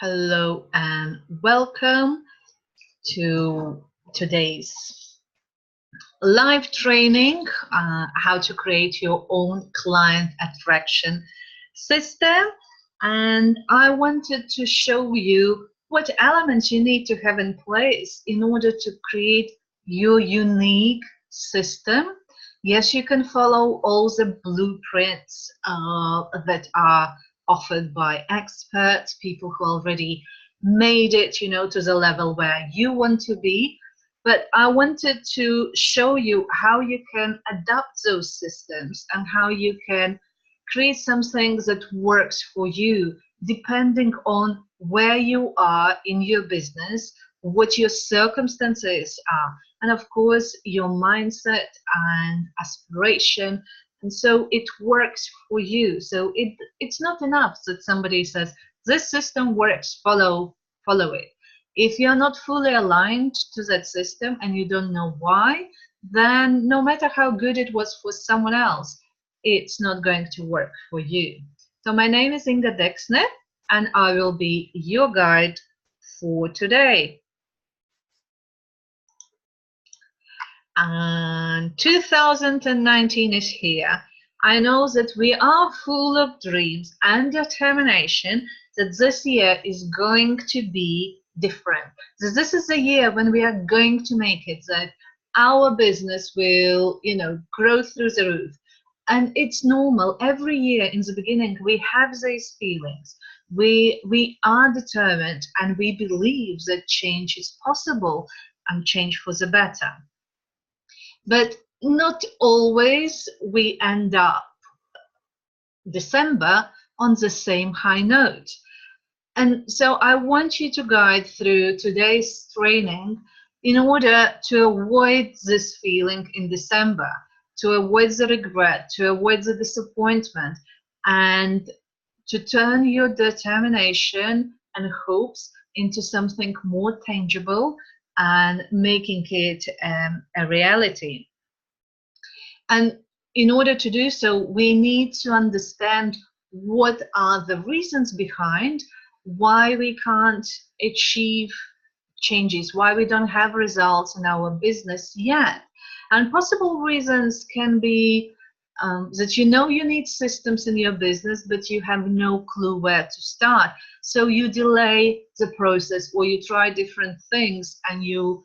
Hello and welcome to today's live training, how to create your own client attraction system. And I wanted to show you what elements you need to have in place in order to create your unique system. Yes, you can follow all the blueprints that are offered by experts, people who already made it, to the level where you want to be. But I wanted to show you how you can adapt those systems and how you can create something that works for you depending on where you are in your business, what your circumstances are, and of course, your mindset and aspiration. And so it works for you. So it's not enough that somebody says, this system works, follow it. If you're not fully aligned to that system and you don't know why, then no matter how good it was for someone else, it's not going to work for you. So my name is Inga Dexner, and I will be your guide for today. And 2019 is here. I know that we are full of dreams and determination that this year is going to be different. That this is the year when we are going to make it, that our business will, grow through the roof. And it's normal. Every year in the beginning, we have these feelings. We are determined and we believe that change is possible and change for the better. But not always we end up December on the same high note. And so I want you to guide through today's training in order to avoid this feeling in December, to avoid the regret, to avoid the disappointment, and to turn your determination and hopes into something more tangible and making it a reality. And in order to do so, we need to understand what are the reasons behind why we can't achieve changes, why we don't have results in our business yet. And possible reasons can be that you know you need systems in your business, but you have no clue where to start. So you delay the process, or you try different things and you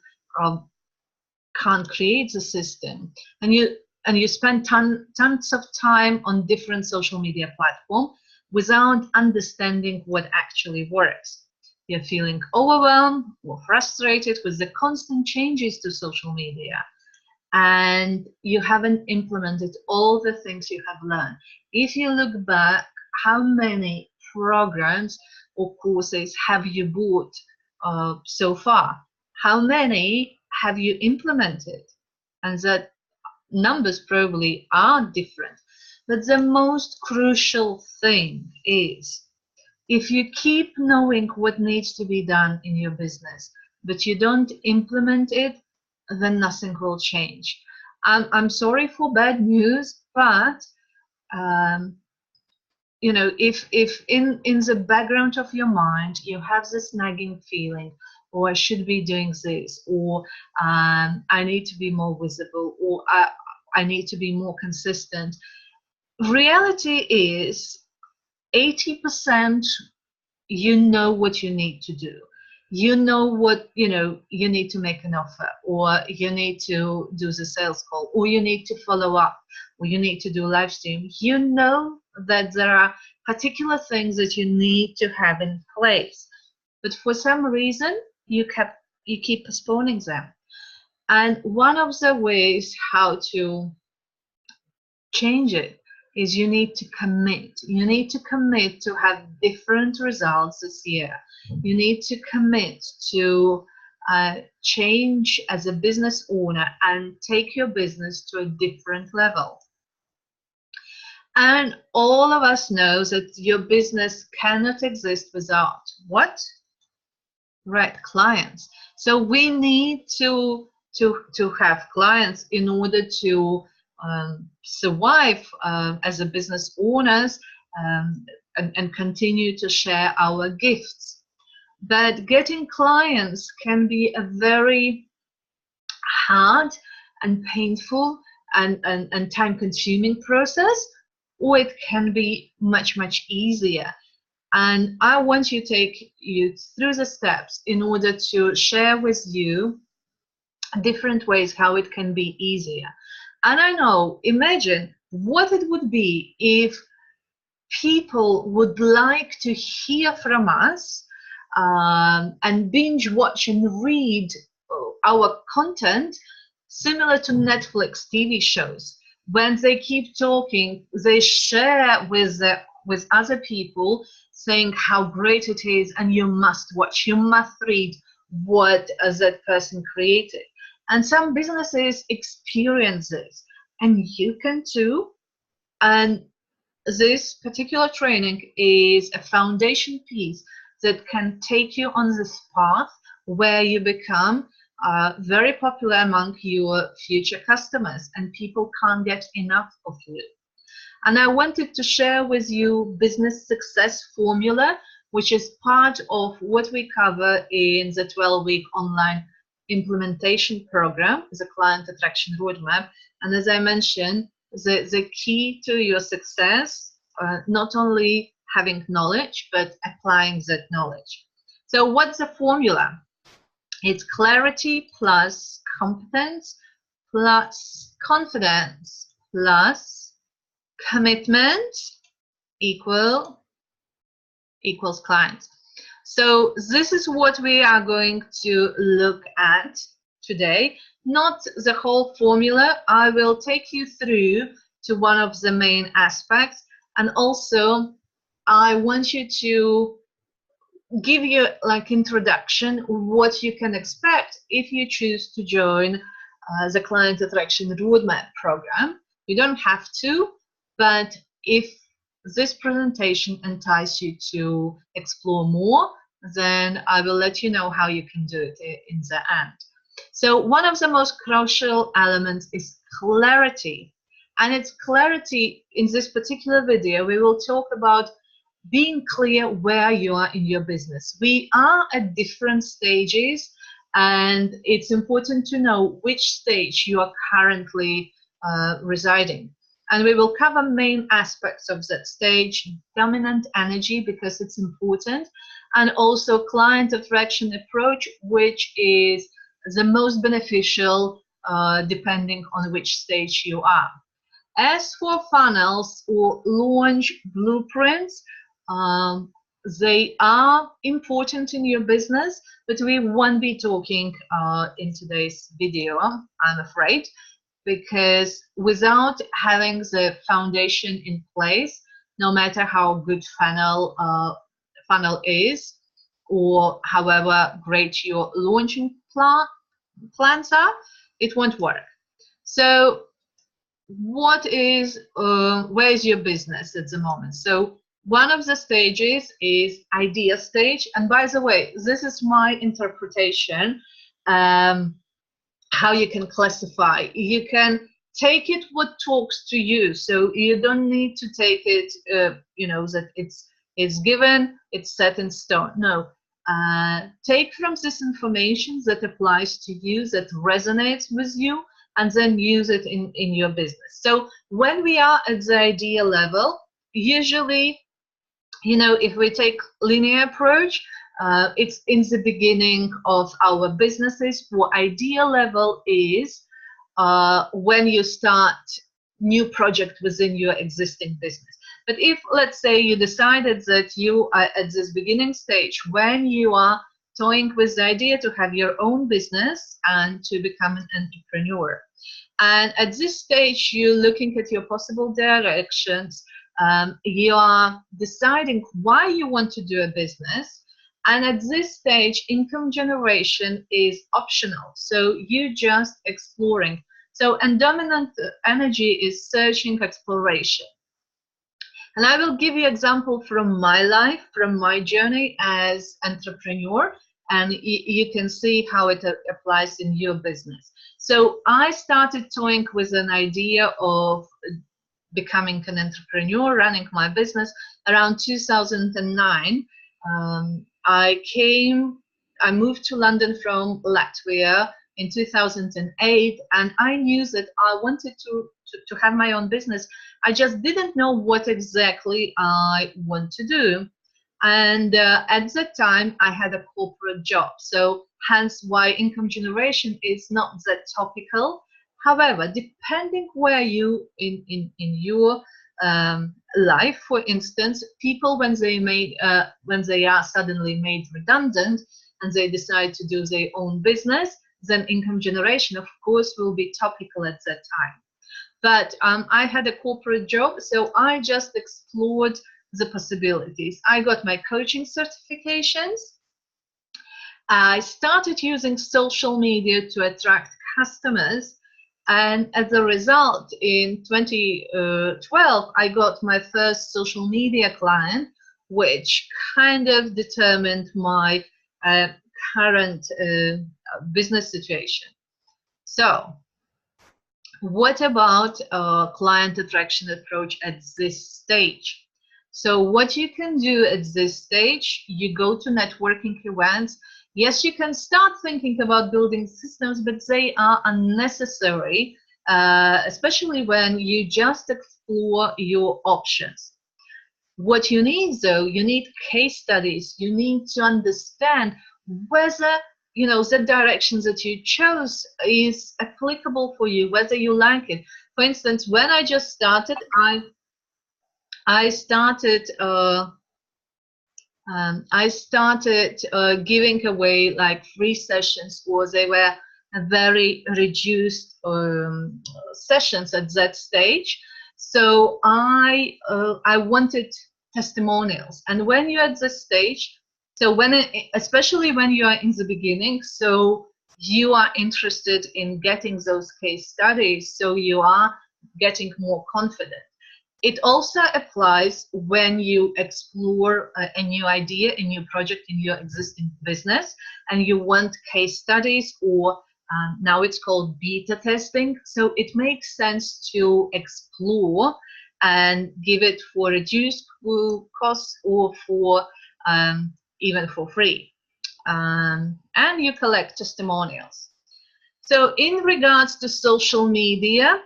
can't create the system. And you spend tons of time on different social media platforms without understanding what actually works. You're feeling overwhelmed or frustrated with the constant changes to social media, and you haven't implemented all the things you have learned. If you look back, how many programs or courses have you bought so far? How many have you implemented? And that numbers probably are different. But the most crucial thing is, if you keep knowing what needs to be done in your business, but you don't implement it, then nothing will change. I'm sorry for bad news, but if in the background of your mind you have this nagging feeling, or I should be doing this, or I need to be more visible, or I need to be more consistent. Reality is 80% you know what you need to do. You know what, you need to make an offer, or you need to do the sales call, or you need to follow up, or you need to do live stream. You know that there are particular things that you need to have in place, but for some reason you keep postponing them. And one of the ways how to change it is you need to commit. You need to commit to have different results this year. You need to commit to change as a business owner and take your business to a different level. And all of us know that your business cannot exist without what? Right, clients. So we need to have clients in order to survive as a business owners, and continue to share our gifts. but getting clients can be a very hard and painful and time-consuming process, or it can be much easier. And I want to take you through the steps in order to share with you different ways how it can be easier. And I know, imagine what it would be if people would like to hear from us and binge watch and read our content similar to Netflix TV shows. When they keep talking, they share with other people saying how great it is, and you must watch, you must read what that person created. And some businesses experience this, and you can too. And this particular training is a foundation piece that can take you on this path where you become very popular among your future customers, and people can't get enough of you. And I wanted to share with you business success formula, which is part of what we cover in the 12-week online implementation program, the client attraction roadmap. And as I mentioned, the key to your success, not only having knowledge, but applying that knowledge. So what's the formula? It's clarity plus competence plus confidence plus commitment equals clients. So this is what we are going to look at today. Not the whole formula. I will take you through to one of the main aspects, and also I want you to give you like introduction what you can expect if you choose to join the Client Attraction Roadmap program. You don't have to, but if this presentation entices you to explore more, then I will let you know how you can do it in the end. So one of the most crucial elements is clarity. And it's clarity in this particular video. We will talk about being clear where you are in your business. We are at different stages, and it's important to know which stage you are currently residing. And we will cover main aspects of that stage, dominant energy, because it's important, and also client attraction approach, which is the most beneficial depending on which stage you are. As for funnels or launch blueprints, they are important in your business, but we won't be talking in today's video, I'm afraid, because without having the foundation in place, no matter how good funnel is, or however great your launching plans are, it won't work. So what is where is your business at the moment? So one of the stages is idea stage, and by the way, this is my interpretation, how you can classify. You can take it what talks to you, so you don't need to take it that it's given, it's set in stone. No, take from this information that applies to you, that resonates with you, and then use it in your business. So when we are at the idea level, usually, if we take linear approach, it's in the beginning of our businesses. For idea level is when you start new project within your existing business. But if, let's say, you decided that you are at this beginning stage when you are toying with the idea to have your own business and to become an entrepreneur, and at this stage you're looking at your possible directions, you are deciding why you want to do a business, and at this stage income generation is optional, so you're just exploring. So, and dominant energy is searching, exploration. And I will give you example from my life, from my journey as entrepreneur, and you can see how it applies in your business. So I started toying with an idea of becoming an entrepreneur, running my business around 2009. I moved to London from Latvia in 2008, and I knew that I wanted to have my own business. I just didn't know what exactly I want to do. And at that time, I had a corporate job. So hence why income generation is not that topical. However, depending where you in your life, for instance, people when they are suddenly made redundant and they decide to do their own business, then income generation, of course, will be topical at that time. But I had a corporate job, so I just explored the possibilities. I got my coaching certifications. I started using social media to attract customers. And as a result, in 2012, I got my first social media client, which kind of determined my current business situation. So, what about client attraction approach at this stage? So what you can do at this stage, you go to networking events. Yes, you can start thinking about building systems, but they are unnecessary, especially when you just explore your options. What you need, though, you need case studies. You need to understand whether the direction that you chose is applicable for you, whether you like it. For instance, when I just started, I started giving away like free sessions, or they were very reduced sessions at that stage. So I wanted testimonials, and when you're at this stage, so especially when you are in the beginning, so you are interested in getting those case studies, so you are getting more confident. It also applies when you explore a new idea, a new project in your existing business, and you want case studies, or now it's called beta testing. So it makes sense to explore and give it for reduced costs, or for even for free. And you collect testimonials. So in regards to social media,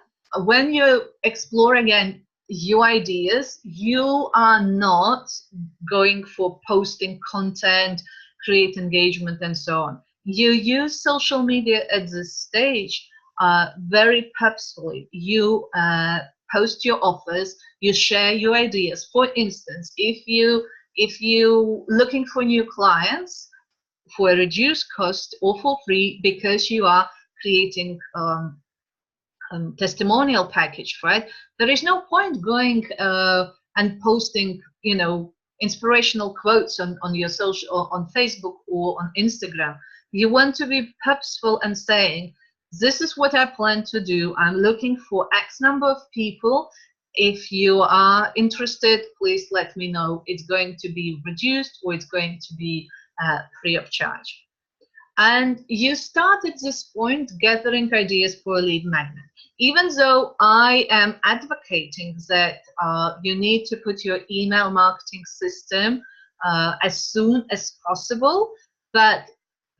when you explore again your ideas, you are not going for posting content, create engagement, and so on. You use social media at this stage very purposefully. You post your offers, you share your ideas. For instance, if you looking for new clients for a reduced cost or for free, because you are creating testimonial package, right? There is no point going and posting, inspirational quotes on your social, or on Facebook or on Instagram. You want to be purposeful and saying, this is what I plan to do. I'm looking for X number of people. If you are interested, please let me know. It's going to be reduced, or it's going to be free of charge. And you start at this point gathering ideas for a lead magnet. Even though I am advocating that you need to put your email marketing system as soon as possible, but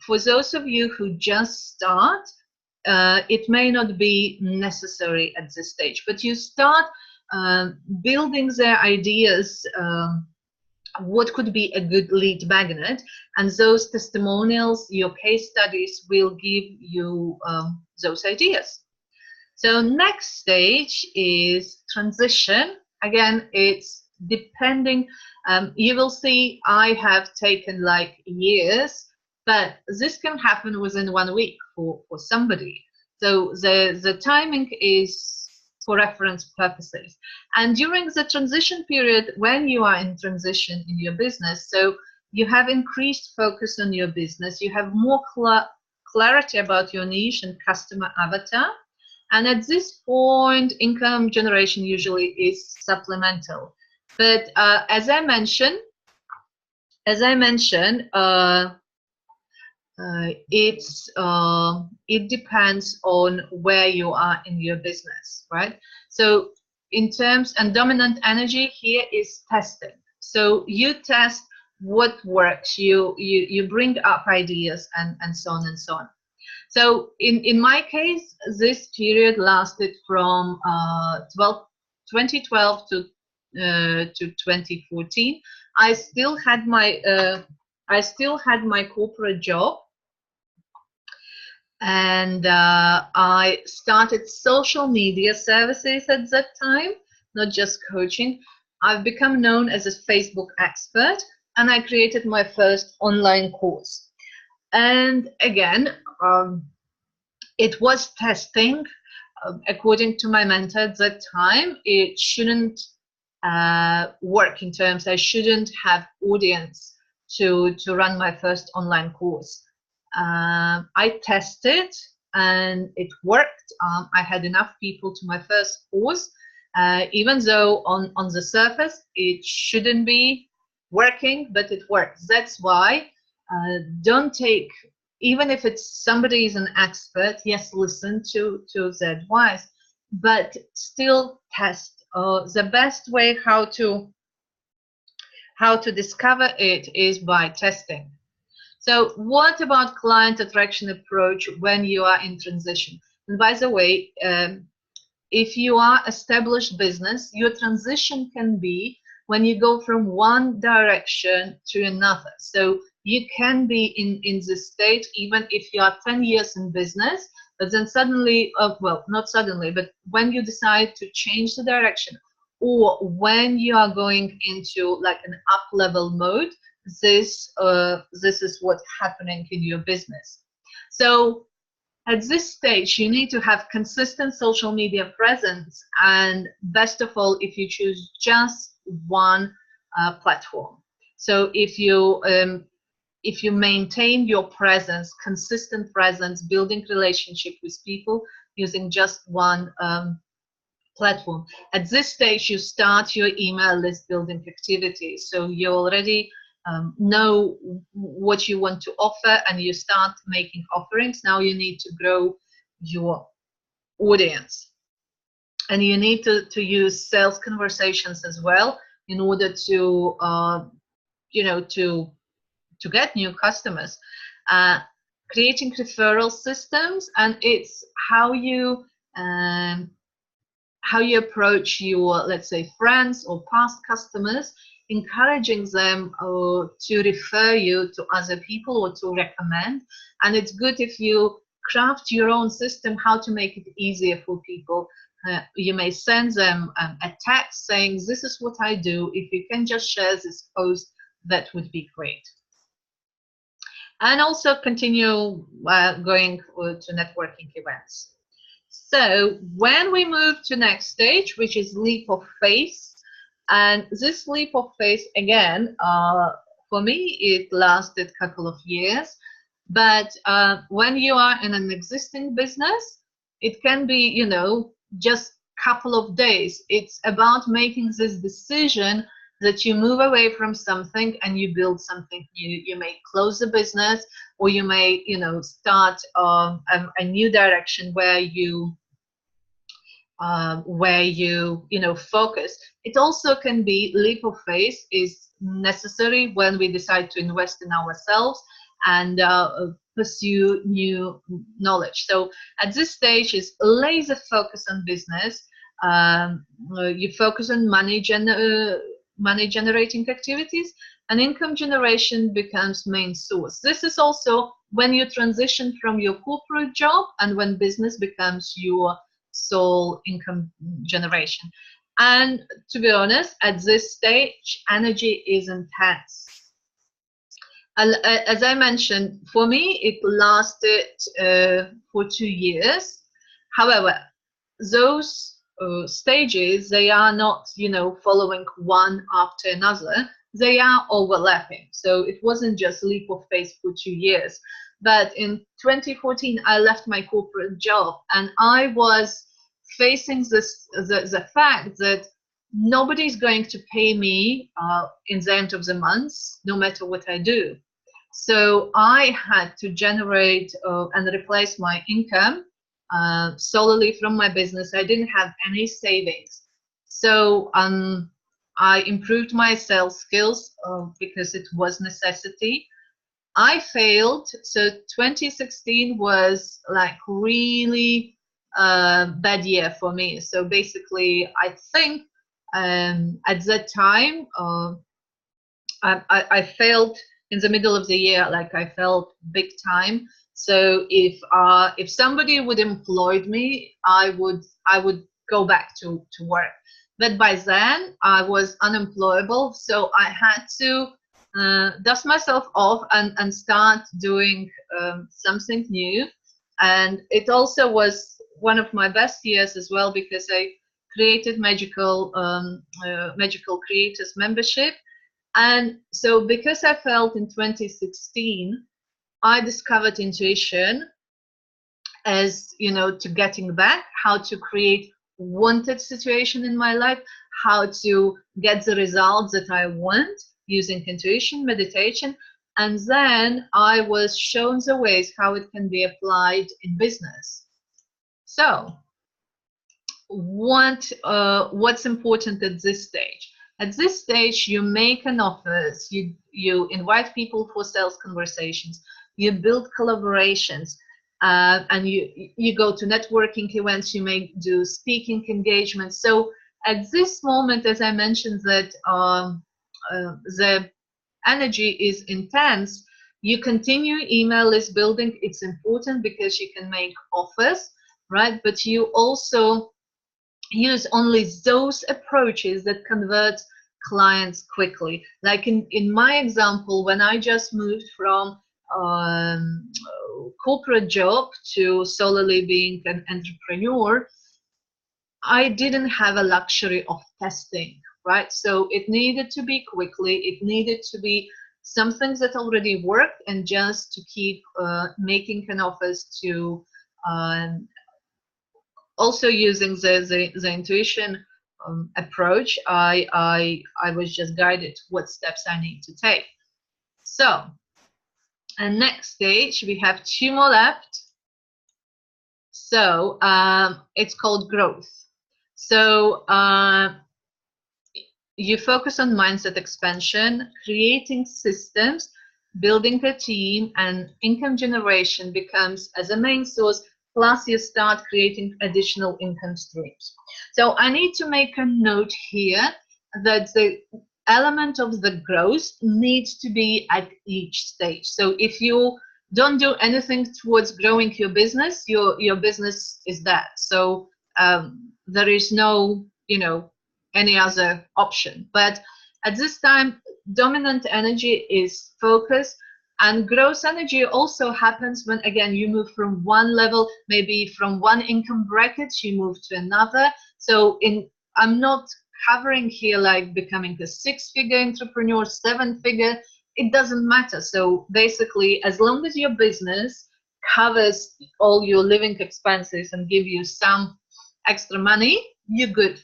for those of you who just start, it may not be necessary at this stage. But you start building their ideas, what could be a good lead magnet, and those testimonials, your case studies, will give you those ideas. So next stage is transition. Again, it's depending. You will see I have taken like years, but this can happen within 1 week for somebody. So the timing is for reference purposes. And during the transition period, when you are in transition in your business, so you have increased focus on your business, you have more clarity about your niche and customer avatar. And at this point, income generation usually is supplemental. But as I mentioned, it depends on where you are in your business, right? So in terms, and dominant energy here is testing. So you test what works. You bring up ideas and so on and so on. So in my case, this period lasted from 2012 to 2014. I still had my corporate job, and I started social media services at that time, not just coaching. I've become known as a Facebook expert, and I created my first online course. And again, it was testing. According to my mentor at that time, it shouldn't work in terms, I shouldn't have audience to run my first online course. I tested and it worked. I had enough people to my first course, even though on the surface it shouldn't be working, but it works. That's why don't take, even if it's somebody is an expert, yes, listen to the advice, but still test. The best way how to discover it is by testing. So what about client attraction approach when you are in transition? And by the way, if you are established business, your transition can be when you go from one direction to another. So you can be in this state even if you are 10 years in business, but then suddenly, well, not suddenly, but when you decide to change the direction, or when you are going into like an up level mode, this is what's happening in your business. So at this stage, you need to have consistent social media presence, and best of all, if you choose just one platform. So if you maintain your presence, consistent presence, building relationship with people using just one platform. At this stage, you start your email list building activities. So you already know what you want to offer, and you start making offerings. Now you need to grow your audience, and you need to use sales conversations as well in order to to get new customers. Creating referral systems, and it's how you approach your, let's say, friends or past customers, encouraging them to refer you to other people or to recommend. And it's good if you craft your own system how to make it easier for people. You may send them a text saying, this is what I do. If you can just share this post, that would be great. And also continue going to networking events. So when we move to next stage, which is leap of faith, and this leap of faith, again, for me, it lasted a couple of years. But when you are in an existing business, it can be, just a couple of days. It's about making this decision that you move away from something and you build something new. You may close the business, or you may, start a new direction where you focus. It also can be leap of faith is necessary when we decide to invest in ourselves and pursue new knowledge. So at this stage is laser focus on business. You focus on money generating activities, and income generation becomes main source. This is also when you transition from your corporate job and when business becomes your sole income generation. And to be honest, at this stage, energy is intense. As I mentioned, for me, it lasted for 2 years. However, those stages, they are not, following one after another. They are overlapping. So it wasn't just leap of faith for 2 years. But in 2014, I left my corporate job, and I was facing the fact that nobody's going to pay me in the end of the month, no matter what I do. So I had to generate and replace my income solely from my business. I didn't have any savings. So I improved my sales skills because it was necessity. I failed. So 2016 was like really bad year for me. So basically, I think at that time, I failed in the middle of the year. Like I felt big time. So if somebody would employ me, I would go back to work. But by then I was unemployable, so I had to dust myself off and start doing something new. And it also was one of my best years as well because I created magical creators membership. And so because I felt in 2016, I discovered intuition as, to getting back, how to create wanted situation in my life, how to get the results that I want using intuition, meditation. And then I was shown the ways how it can be applied in business. So what's important at this stage? At this stage, you make an offer, you invite people for sales conversations, you build collaborations, and you go to networking events, you may do speaking engagements. So at this moment, as I mentioned, that the energy is intense, you continue email list building. It's important because you can make offers, right? But you also use only those approaches that convert clients quickly. Like in my example, when I just moved from corporate job to solely being an entrepreneur, I didn't have a luxury of testing, right? So it needed to be quickly, it needed to be something that already worked, and just to keep making an offers to also using the intuition approach. I was just guided what steps I need to take. So, and next stage, we have 2 more left. So it's called growth. So you focus on mindset expansion, creating systems, building a team, and income generation becomes as a main source. Plus, you start creating additional income streams. So I need to make a note here that the element of the growth needs to be at each stage. So if you don't do anything towards growing your business, your business is dead. So there is no, any other option. But at this time, dominant energy is focus, and growth energy also happens when, again, you move from one level, maybe from one income bracket, you move to another. So I'm not covering here like becoming a 6-figure entrepreneur, 7-figure, it doesn't matter. So basically, as long as your business covers all your living expenses and give you some extra money, you're good.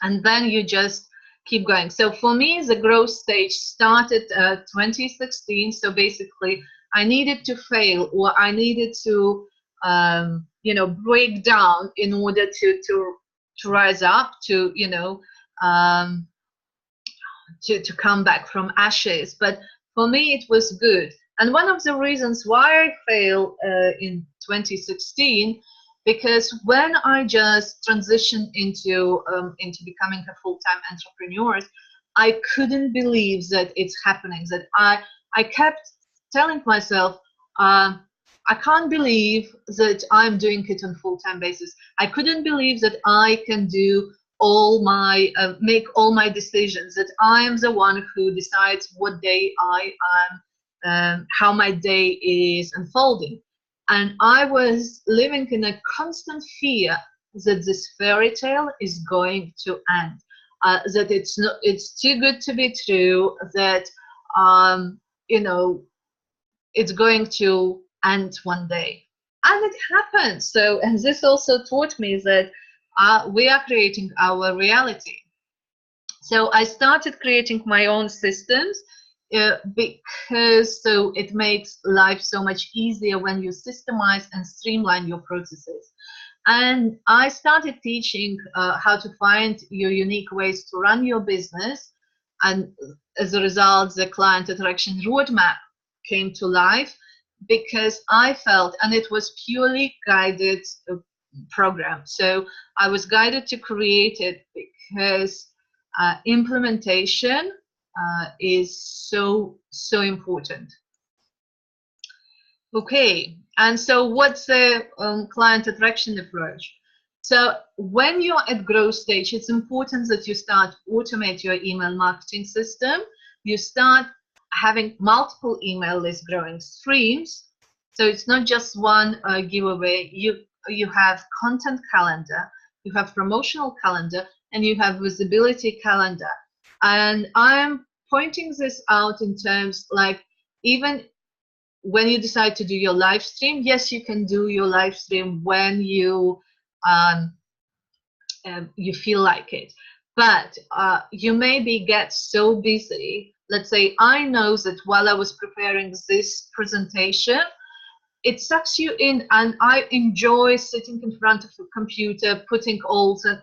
And then you just keep going. So for me, the growth stage started 2016. So basically, I needed to fail, or I needed to, break down in order to rise up, to to come back from ashes. But for me, it was good. And one of the reasons why I failed in 2016, because when I just transitioned into becoming a full-time entrepreneur, I couldn't believe that it's happening. That I kept telling myself, I can't believe that I'm doing it on full-time basis. I couldn't believe that I can do all my make all my decisions, that I am the one who decides what day I am, how my day is unfolding. And I was living in a constant fear that this fairy tale is going to end, that it's too good to be true, that it's going to end one day. And it happened. So, and this also taught me that we are creating our reality. So I started creating my own systems because so it makes life so much easier when you systemize and streamline your processes. And I started teaching how to find your unique ways to run your business. And as a result, the client attraction roadmap came to life because I felt, and it was purely guided program. So I was guided to create it because implementation is so important. Okay, and so what's the client attraction approach? So when you're at growth stage, it's important that you start automate your email marketing system. You start having multiple email list growing streams. So it's not just one giveaway. You have content calendar, you have promotional calendar, and you have visibility calendar. And I'm pointing this out in terms like even when you decide to do your live stream, yes, you can do your live stream when um, you feel like it, but you maybe get so busy. Let's say I know that while I was preparing this presentation, it sucks you in, and I enjoy sitting in front of a computer, putting all the,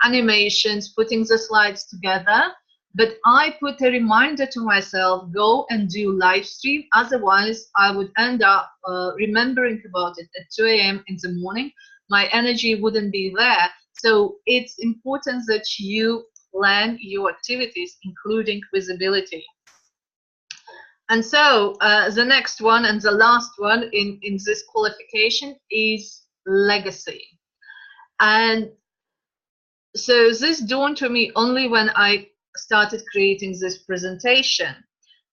animations, putting the slides together. But I put a reminder to myself, go and do live stream. Otherwise, I would end up remembering about it at 2 a.m. in the morning. My energy wouldn't be there. So it's important that you plan your activities, including visibility. And so the next one and the last one in this qualification is legacy. And so this dawned to me only when I started creating this presentation.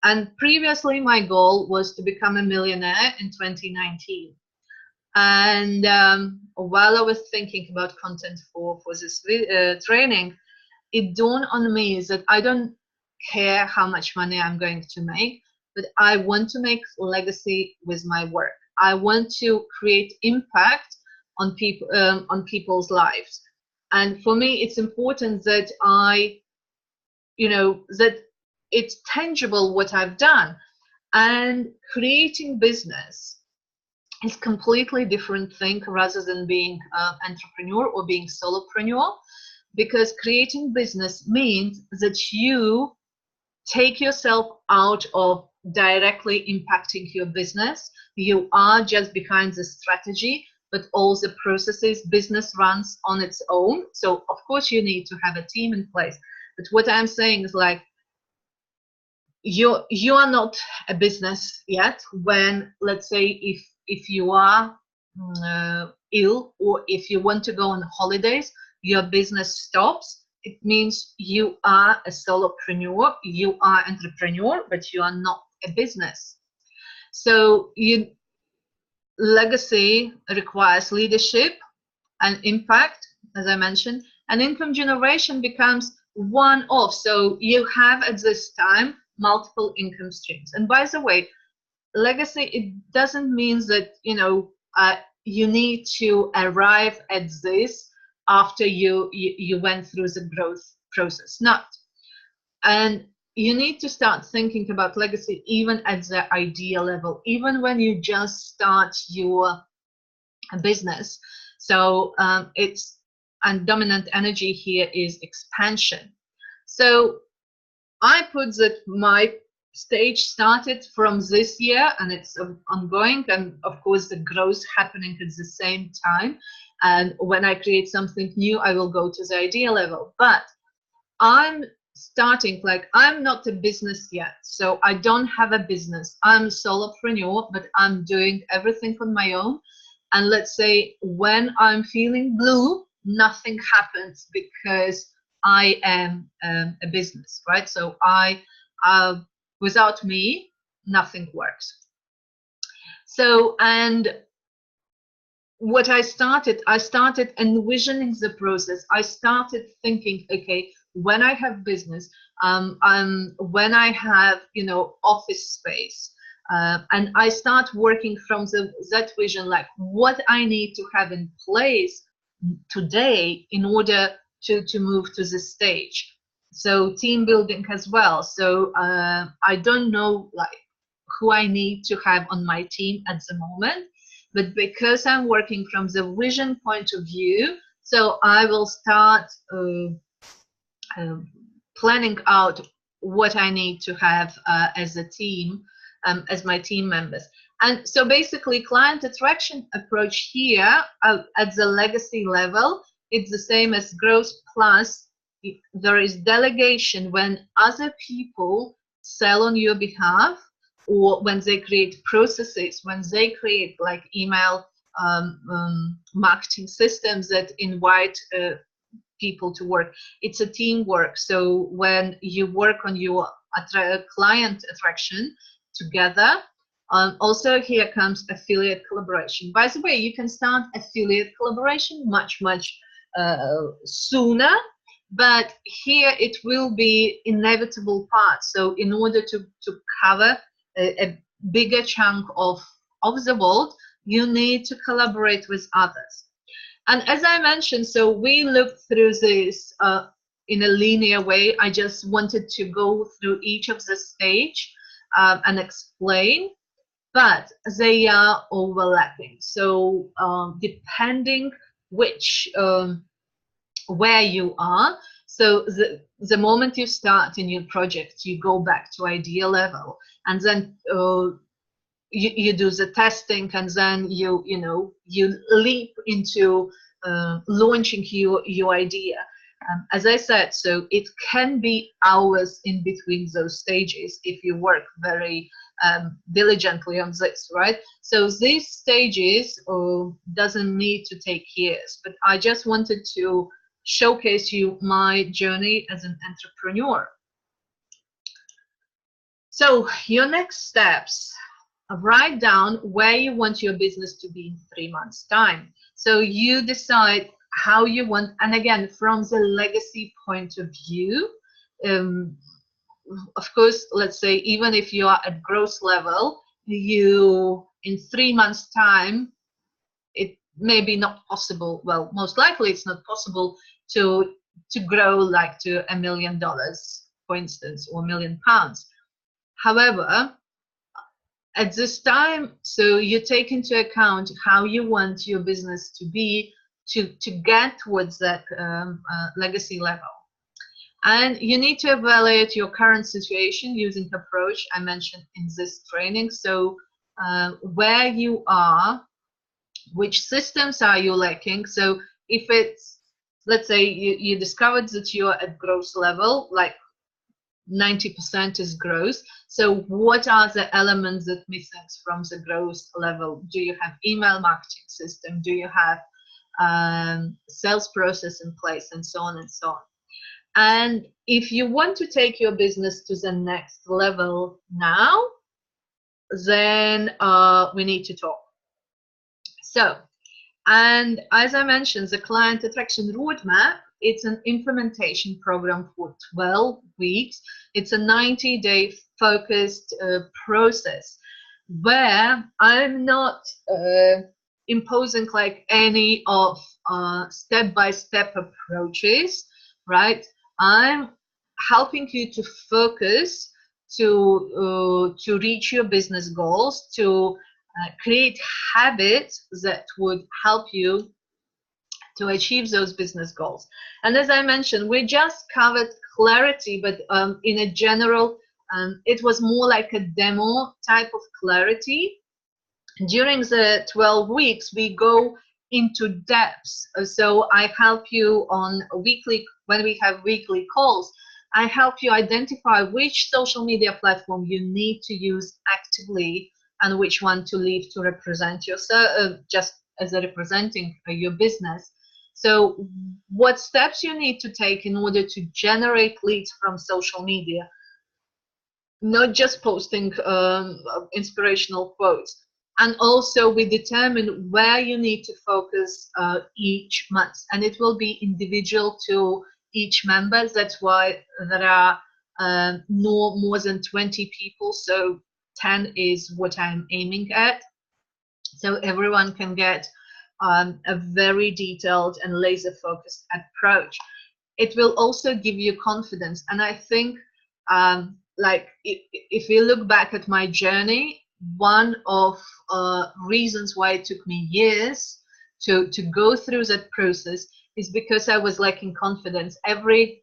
And previously my goal was to become a millionaire in 2019. And while I was thinking about content for this training, it dawned on me that I don't care how much money I'm going to make, but I want to make legacy with my work. I want to create impact on people, on people's lives. And for me, it's important that that it's tangible what I've done. And creating business is completely different thing rather than being an entrepreneur or being solopreneur, because creating business means that you take yourself out of directly impacting your business. You are just behind the strategy, but all the processes, business runs on its own. So of course you need to have a team in place. But what I'm saying is like, you are not a business yet when, let's say, if you are ill, or if you want to go on holidays, your business stops. It means you are a solopreneur, you are entrepreneur, but you are not a business. So legacy requires leadership and impact, as I mentioned, and income generation becomes one of. So you have at this time multiple income streams. And by the way, legacy, it doesn't mean that you need to arrive at this after you went through the growth process. Not. And you need to start thinking about legacy even at the idea level, even when you just start your business. So and dominant energy here is expansion. So I put that my stage started from this year, and it's ongoing, and of course the growth happening at the same time. And when I create something new, I will go to the idea level. But I'm starting, like, I'm not a business yet, so I don't have a business. I'm a solopreneur, but I'm doing everything on my own. And let's say when I'm feeling blue, nothing happens because I am a business, right? So without me, nothing works. So, and what I started envisioning the process. I started thinking, okay, when I have business, when I have, office space, and I start working from that vision, like what I need to have in place today in order to move to this stage. So team building as well. So I don't know like who I need to have on my team at the moment, but because I'm working from the vision point of view, so I will start planning out what I need to have as a team, as my team members. And so basically, client attraction approach here at the legacy level, it's the same as growth plus. There is delegation when other people sell on your behalf, or when they create processes, when they create like email marketing systems that invite people to work. It's a teamwork. So when you work on your client attraction together, also here comes affiliate collaboration. By the way, you can start affiliate collaboration much sooner, but here it will be inevitable part. So in order to cover a bigger chunk of the world, you need to collaborate with others. And as I mentioned, so we looked through this in a linear way. I just wanted to go through each of the stage and explain, but they are overlapping. So depending which, where you are, so the moment you start a new project, you go back to idea level, and then you do the testing, and then you leap into launching your idea. As I said, so it can be hours in between those stages if you work very diligently on this, right? So these stages doesn't need to take years, but I just wanted to showcase you my journey as an entrepreneur. So your next steps, write down where you want your business to be in 3 months' time. So you decide how you want, and again, from the legacy point of view, of course, let's say even if you are at growth level, you in 3 months' time, it may be not possible. Well, most likely it's not possible to grow like to $1 million, for instance, or £1 million. However, at this time, so you take into account how you want your business to be to get towards that legacy level. And you need to evaluate your current situation using the approach I mentioned in this training. So where you are, which systems are you lacking? So if it's, let's say you discovered that you're at growth level, like 90% is growth. So what are the elements that missing from the growth level? Do you have email marketing system? Do you have sales process in place, and so on and so on? And if you want to take your business to the next level now, then we need to talk. So, and as I mentioned, the client attraction roadmap, it's an implementation program for 12 weeks. It's a 90-day focused process where I'm not imposing like any of step-by-step approaches, right? I'm helping you to focus to reach your business goals, to create habits that would help you to achieve those business goals. And as I mentioned, we just covered clarity, but in a general, it was more like a demo type of clarity. During the 12 weeks, we go into depths. So I help you on a weekly, when we have weekly calls, I help you identify which social media platform you need to use actively and which one to leave to represent yourself, just as a representing your business. So what steps you need to take in order to generate leads from social media, not just posting inspirational quotes. And also we determine where you need to focus each month, and it will be individual to each member. That's why there are no more than 20 people, so 10 is what I'm aiming at, so everyone can get a very detailed and laser focused approach. It will also give you confidence, and I think like if you look back at my journey, one of reasons why it took me years to go through that process is because I was lacking confidence. Every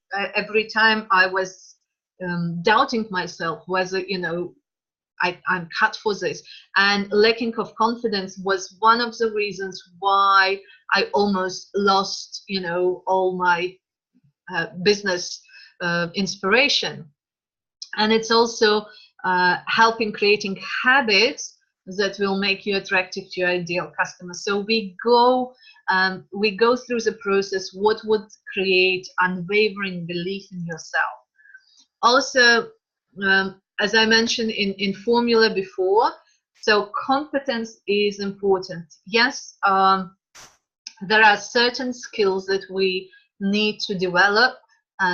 time I was doubting myself, whether, you know, I'm cut for this, and lacking of confidence was one of the reasons why I almost lost, you know, all my business inspiration. And it's also helping creating habits that will make you attractive to your ideal customer. So we go through the process, what would create unwavering belief in yourself. Also, as I mentioned in formula before, so competence is important. Yes, there are certain skills that we need to develop.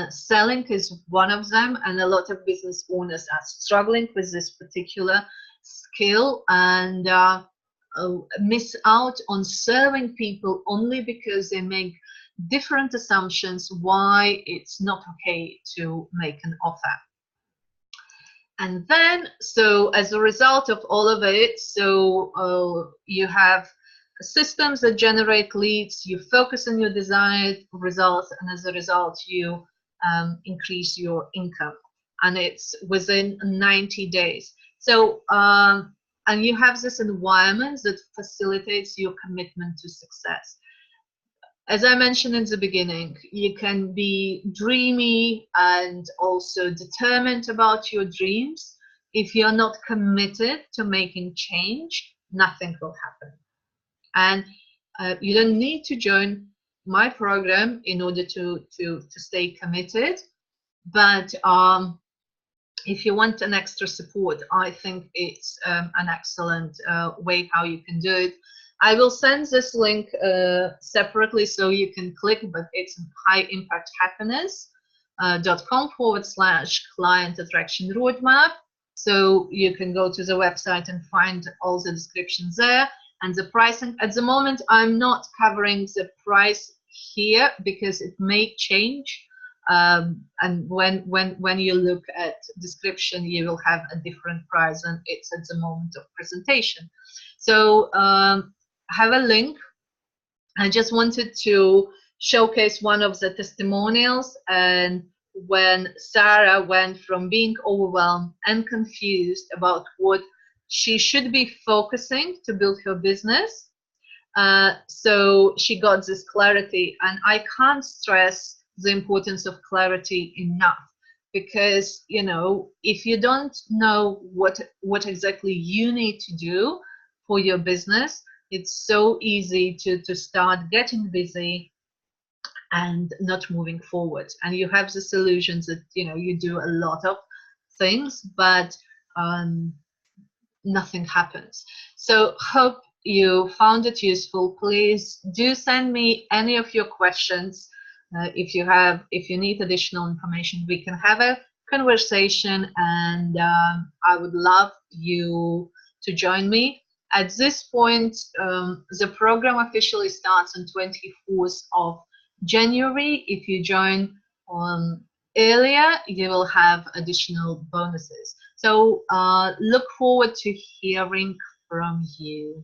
Selling is one of them, and a lot of business owners are struggling with this particular skill and miss out on serving people only because they make different assumptions why it's not okay to make an offer. And then, so as a result of all of it, so you have systems that generate leads, you focus on your desired results, and as a result, you increase your income. And it's within 90 days. So, and you have this environment that facilitates your commitment to success. As I mentioned in the beginning, you can be dreamy and also determined about your dreams. If you're not committed to making change, nothing will happen. And you don't need to join my program in order to stay committed. But if you want an extra support, I think it's an excellent way how you can do it. I will send this link separately so you can click, but it's highimpacthappiness.com/client attraction roadmap. So you can go to the website and find all the descriptions there. And the pricing, at the moment, I'm not covering the price here because it may change. And when you look at description, you will have a different price than it's at the moment of presentation. So have a link. I just wanted to showcase one of the testimonials, and when Sarah went from being overwhelmed and confused about what she should be focusing to build her business, so she got this clarity. And I can't stress the importance of clarity enough, because, you know, if you don't know what exactly you need to do for your business, it's so easy to start getting busy and not moving forward. And you have the solutions that, you know, you do a lot of things, but nothing happens. So hope you found it useful. Please do send me any of your questions. If you need additional information, we can have a conversation, and I would love you to join me. At this point, the program officially starts on 24th of January. If you join earlier, you will have additional bonuses. So look forward to hearing from you.